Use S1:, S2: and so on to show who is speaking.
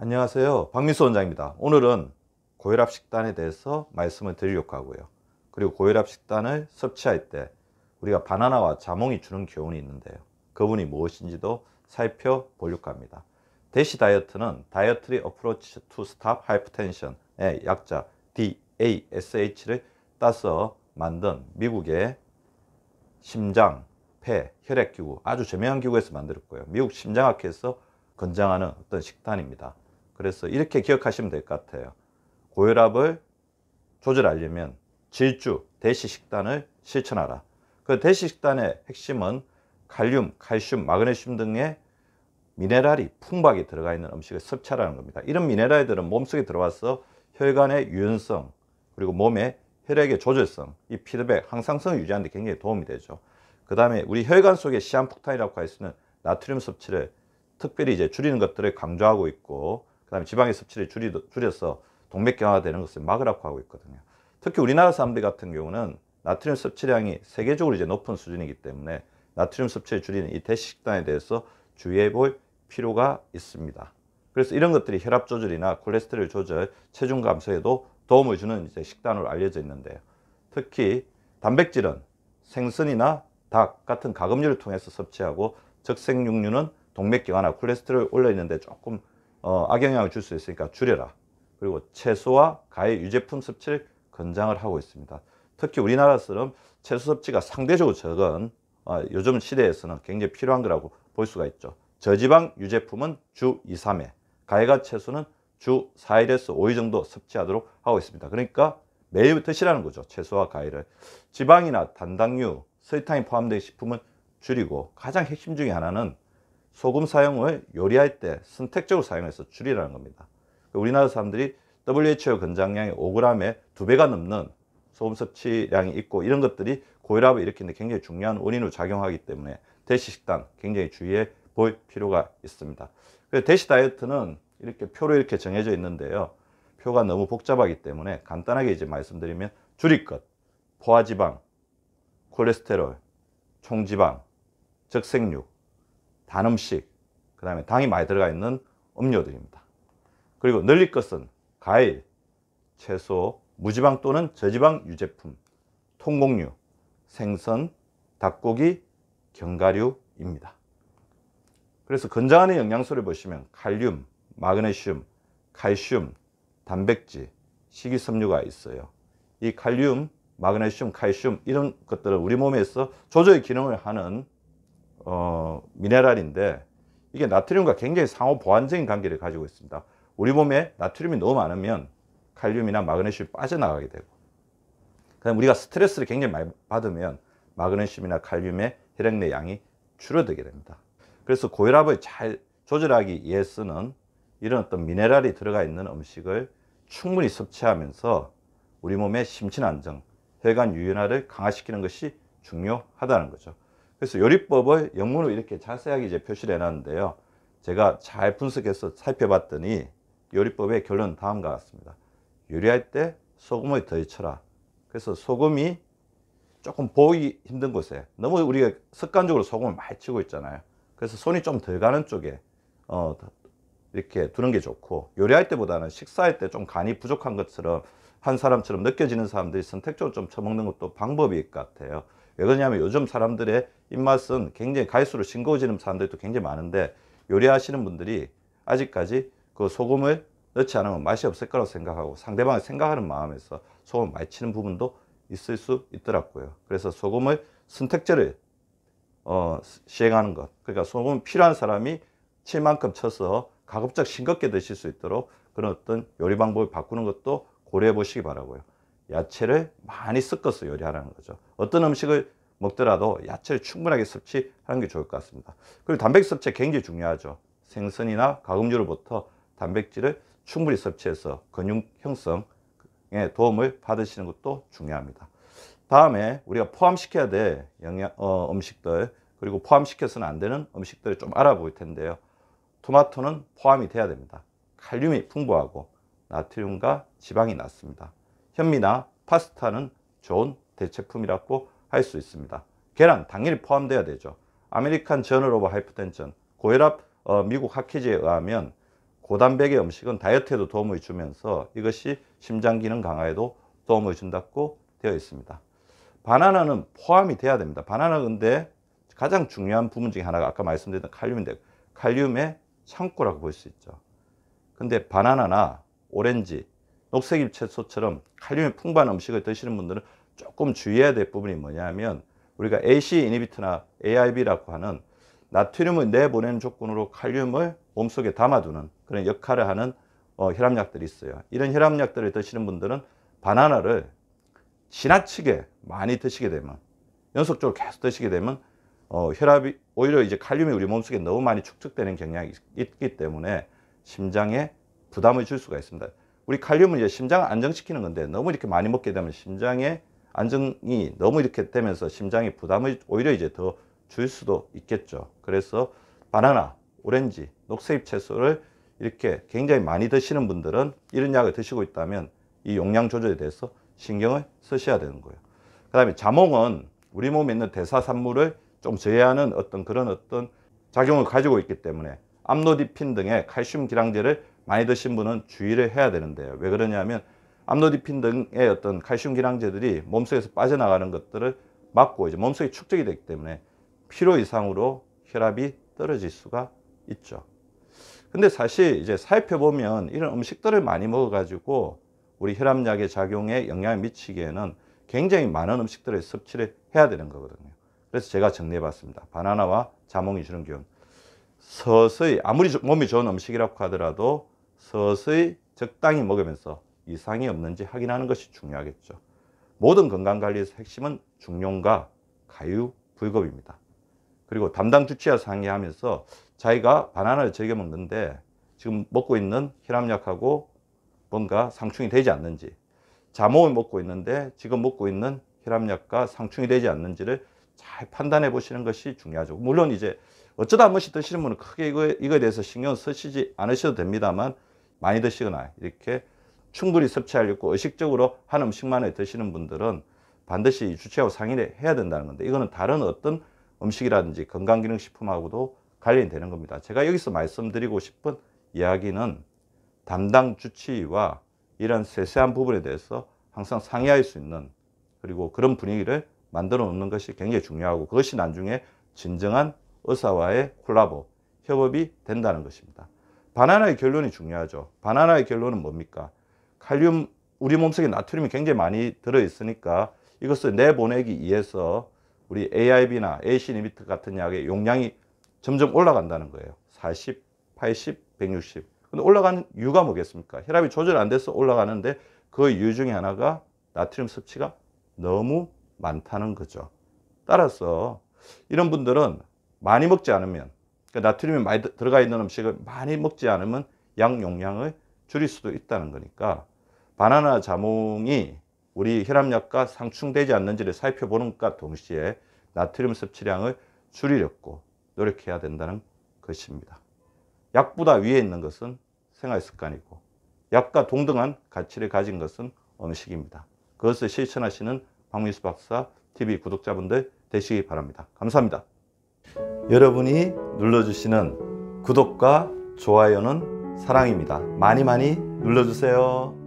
S1: 안녕하세요. 박민수 원장입니다. 오늘은 고혈압 식단에 대해서 말씀을 드리려고 하고요. 그리고 고혈압 식단을 섭취할 때 우리가 바나나와 자몽이 주는 교훈이 있는데요. 그분이 무엇인지도 살펴보려고 합니다. 대시 다이어트는 Dietary Approach to Stop Hypertension의 약자 DASH를 따서 만든 미국의 심장, 폐, 혈액기구, 아주 저명한 기구에서 만들었고요. 미국 심장학회에서 권장하는 어떤 식단입니다. 그래서 이렇게 기억하시면 될 것 같아요. 고혈압을 조절하려면 질주, 대시 식단을 실천하라. 그 대시 식단의 핵심은 칼륨, 칼슘, 마그네슘 등의 미네랄이 풍부하게 들어가 있는 음식을 섭취하라는 겁니다. 이런 미네랄들은 몸속에 들어와서 혈관의 유연성, 그리고 몸의 혈액의 조절성, 이 피드백, 항상성을 유지하는 데 굉장히 도움이 되죠. 그 다음에 우리 혈관 속의 시한폭탄이라고 할 수 있는 나트륨 섭취를 특별히 이제 줄이는 것들을 강조하고 있고, 그 다음에 지방의 섭취를 줄여서 동맥경화가 되는 것을 막으라고 하고 있거든요. 특히 우리나라 사람들 같은 경우는 나트륨 섭취량이 세계적으로 이제 높은 수준이기 때문에 나트륨 섭취를 줄이는 이 대시 식단에 대해서 주의해 볼 필요가 있습니다. 그래서 이런 것들이 혈압 조절이나 콜레스테롤 조절, 체중 감소에도 도움을 주는 이제 식단으로 알려져 있는데요. 특히 단백질은 생선이나 닭 같은 가금류를 통해서 섭취하고, 적색육류는 동맥경화나 콜레스테롤 올려있는데 조금 악영향을 줄 수 있으니까 줄여라. 그리고 채소와 과일, 유제품 섭취를 권장을 하고 있습니다. 특히 우리나라처럼 채소 섭취가 상대적으로 적은 요즘 시대에서는 굉장히 필요한 거라고 볼 수가 있죠. 저지방 유제품은 주 2, 3회, 과일과 채소는 주 4일에서 5일 정도 섭취하도록 하고 있습니다. 그러니까 매일 드시라는 거죠. 채소와 과일을. 지방이나 단당류, 설탕이 포함된 식품은 줄이고, 가장 핵심 중에 하나는 소금 사용을 요리할 때 선택적으로 사용해서 줄이라는 겁니다. 우리나라 사람들이 WHO 권장량의 5g에 2배가 넘는 소금 섭취량이 있고, 이런 것들이 고혈압을 일으키는 데 굉장히 중요한 원인으로 작용하기 때문에 대시 식단 굉장히 주의해 볼 필요가 있습니다. 그래서 대시 다이어트는 이렇게 표로 이렇게 정해져 있는데요. 표가 너무 복잡하기 때문에 간단하게 이제 말씀드리면, 줄일 것, 포화지방, 콜레스테롤, 총지방, 적색육, 단음식, 그 다음에 당이 많이 들어가 있는 음료들입니다. 그리고 늘릴 것은 과일, 채소, 무지방 또는 저지방 유제품, 통곡류, 생선, 닭고기, 견과류입니다. 그래서 권장하는 영양소를 보시면 칼륨, 마그네슘, 칼슘, 단백질, 식이섬유가 있어요. 이 칼륨, 마그네슘, 칼슘 이런 것들은 우리 몸에서 조절 기능을 하는 미네랄인데, 이게 나트륨과 굉장히 상호 보완적인 관계를 가지고 있습니다. 우리 몸에 나트륨이 너무 많으면 칼륨이나 마그네슘이 빠져나가게 되고, 그다음 우리가 스트레스를 굉장히 많이 받으면 마그네슘이나 칼륨의 혈액 내 양이 줄어들게 됩니다. 그래서 고혈압을 잘 조절하기 위해서는 이런 어떤 미네랄이 들어가 있는 음식을 충분히 섭취하면서 우리 몸의 심신 안정, 혈관 유연화를 강화시키는 것이 중요하다는 거죠. 그래서 요리법을 영문으로 이렇게 자세하게 이제 표시를 해놨는데요. 제가 잘 분석해서 살펴봤더니 요리법의 결론은 다음과 같습니다. 요리할 때 소금을 덜 쳐라. 그래서 소금이 조금 보기 힘든 곳에, 너무 우리가 습관적으로 소금을 많이 치고 있잖아요. 그래서 손이 좀 덜 가는 쪽에 이렇게 두는 게 좋고, 요리할 때보다는 식사할 때 좀 간이 부족한 것처럼 한 사람처럼 느껴지는 사람들이 선택적으로 좀 쳐먹는 것도 방법일 것 같아요. 왜 그러냐면 요즘 사람들의 입맛은 굉장히 갈수록 싱거워지는 사람들도 굉장히 많은데, 요리하시는 분들이 아직까지 그 소금을 넣지 않으면 맛이 없을 거라고 생각하고 상대방을 생각하는 마음에서 소금을 많이 치는 부분도 있을 수 있더라고요. 그래서 소금을 선택제를 시행하는 것, 그러니까 소금 필요한 사람이 칠 만큼 쳐서 가급적 싱겁게 드실 수 있도록 그런 어떤 요리 방법을 바꾸는 것도 고려해 보시기 바라고요. 야채를 많이 섞어서 요리하라는 거죠. 어떤 음식을 먹더라도 야채를 충분하게 섭취하는 게 좋을 것 같습니다. 그리고 단백질 섭취 굉장히 중요하죠. 생선이나 가금류로부터 단백질을 충분히 섭취해서 근육 형성에 도움을 받으시는 것도 중요합니다. 다음에 우리가 포함시켜야 될 음식들, 그리고 포함시켜서는 안 되는 음식들을 좀 알아볼 텐데요. 토마토는 포함이 돼야 됩니다. 칼륨이 풍부하고 나트륨과 지방이 낮습니다. 현미나 파스타는 좋은 대체품이라고 할 수 있습니다. 계란 당연히 포함돼야 되죠. 아메리칸 저널 오브 하이퍼텐션, 고혈압 미국 학회지에 의하면 고단백의 음식은 다이어트에도 도움을 주면서 이것이 심장 기능 강화에도 도움을 준다고 되어 있습니다. 바나나는 포함이 돼야 됩니다. 바나나 근데 가장 중요한 부분 중에 하나가 아까 말씀드렸던 칼륨인데, 칼륨의 창고라고 볼 수 있죠. 근데 바나나나 오렌지, 녹색잎 채소처럼 칼륨이 풍부한 음식을 드시는 분들은 조금 주의해야 될 부분이 뭐냐면, 우리가 AC 이니비트나 ARB라고 하는 나트륨을 내보내는 조건으로 칼륨을 몸속에 담아두는 그런 역할을 하는 혈압약들이 있어요. 이런 혈압약들을 드시는 분들은 바나나를 지나치게 많이 드시게 되면, 연속적으로 계속 드시게 되면 혈압이 오히려 이제 칼륨이 우리 몸속에 너무 많이 축적되는 경향이 있기 때문에 심장에 부담을 줄 수가 있습니다. 우리 칼륨은 이제 심장을 안정시키는 건데, 너무 이렇게 많이 먹게 되면 심장에 안정이 너무 이렇게 되면서 심장에 부담을 오히려 이제 더 줄 수도 있겠죠. 그래서 바나나, 오렌지, 녹색잎 채소를 이렇게 굉장히 많이 드시는 분들은 이런 약을 드시고 있다면 이 용량 조절에 대해서 신경을 쓰셔야 되는 거예요. 그 다음에 자몽은 우리 몸에 있는 대사산물을 좀 제어하는 그런 작용을 가지고 있기 때문에 암로디핀 등의 칼슘 기량제를 많이 드신 분은 주의를 해야 되는데요. 왜 그러냐면 암로디핀 등의 칼슘 기량제들이 몸속에서 빠져나가는 것들을 막고 이제 몸속에 축적이 되기 때문에 필요 이상으로 혈압이 떨어질 수가 있죠. 근데 사실 이제 살펴보면 이런 음식들을 많이 먹어가지고 우리 혈압약의 작용에 영향을 미치기에는 굉장히 많은 음식들을 섭취를 해야 되는 거거든요. 그래서 제가 정리해 봤습니다. 바나나와 자몽이 주는 기운. 서서히, 아무리 몸이 좋은 음식이라고 하더라도 서서히 적당히 먹으면서 이상이 없는지 확인하는 것이 중요하겠죠. 모든 건강관리에서 핵심은 중용과 가유불급입니다. 그리고 담당 주치의와 상의하면서 자기가 바나나를 즐겨 먹는데 지금 먹고 있는 혈압약하고 뭔가 상충이 되지 않는지, 자몽을 먹고 있는데 지금 먹고 있는 혈압약과 상충이 되지 않는지를 잘 판단해 보시는 것이 중요하죠. 물론 이제 어쩌다 한 번씩 드시는 분은 크게 이거에 대해서 신경 쓰시지 않으셔도 됩니다만, 많이 드시거나 이렇게 충분히 섭취하려고 의식적으로 한 음식만을 드시는 분들은 반드시 주치의하고 상의를 해야 된다는 건데, 이거는 다른 어떤 음식이라든지 건강기능식품하고도 관련이 되는 겁니다. 제가 여기서 말씀드리고 싶은 이야기는 담당 주치의와 이런 세세한 부분에 대해서 항상 상의할 수 있는, 그리고 그런 분위기를 만들어 놓는 것이 굉장히 중요하고, 그것이 나중에 진정한 의사와의 콜라보, 협업이 된다는 것입니다. 바나나의 결론이 중요하죠. 바나나의 결론은 뭡니까? 칼륨, 우리 몸속에 나트륨이 굉장히 많이 들어있으니까 이것을 내보내기 위해서 우리 ARB나 AC 이니비터 같은 약의 용량이 점점 올라간다는 거예요. 40, 80, 160. 근데 올라가는 이유가 뭐겠습니까? 혈압이 조절 안 돼서 올라가는데 그 이유 중에 하나가 나트륨 섭취가 너무 많다는 거죠. 따라서 이런 분들은 많이 먹지 않으면, 그러니까 나트륨이 많이 들어가 있는 음식을 많이 먹지 않으면 약 용량을 줄일 수도 있다는 거니까, 바나나, 자몽이 우리 혈압약과 상충되지 않는지를 살펴보는 것과 동시에 나트륨 섭취량을 줄이려고 노력해야 된다는 것입니다. 약보다 위에 있는 것은 생활습관이고, 약과 동등한 가치를 가진 것은 음식입니다. 그것을 실천하시는 박민수 박사 TV 구독자분들 되시기 바랍니다. 감사합니다. 여러분이 눌러주시는 구독과 좋아요는 사랑입니다. 많이 많이 눌러주세요.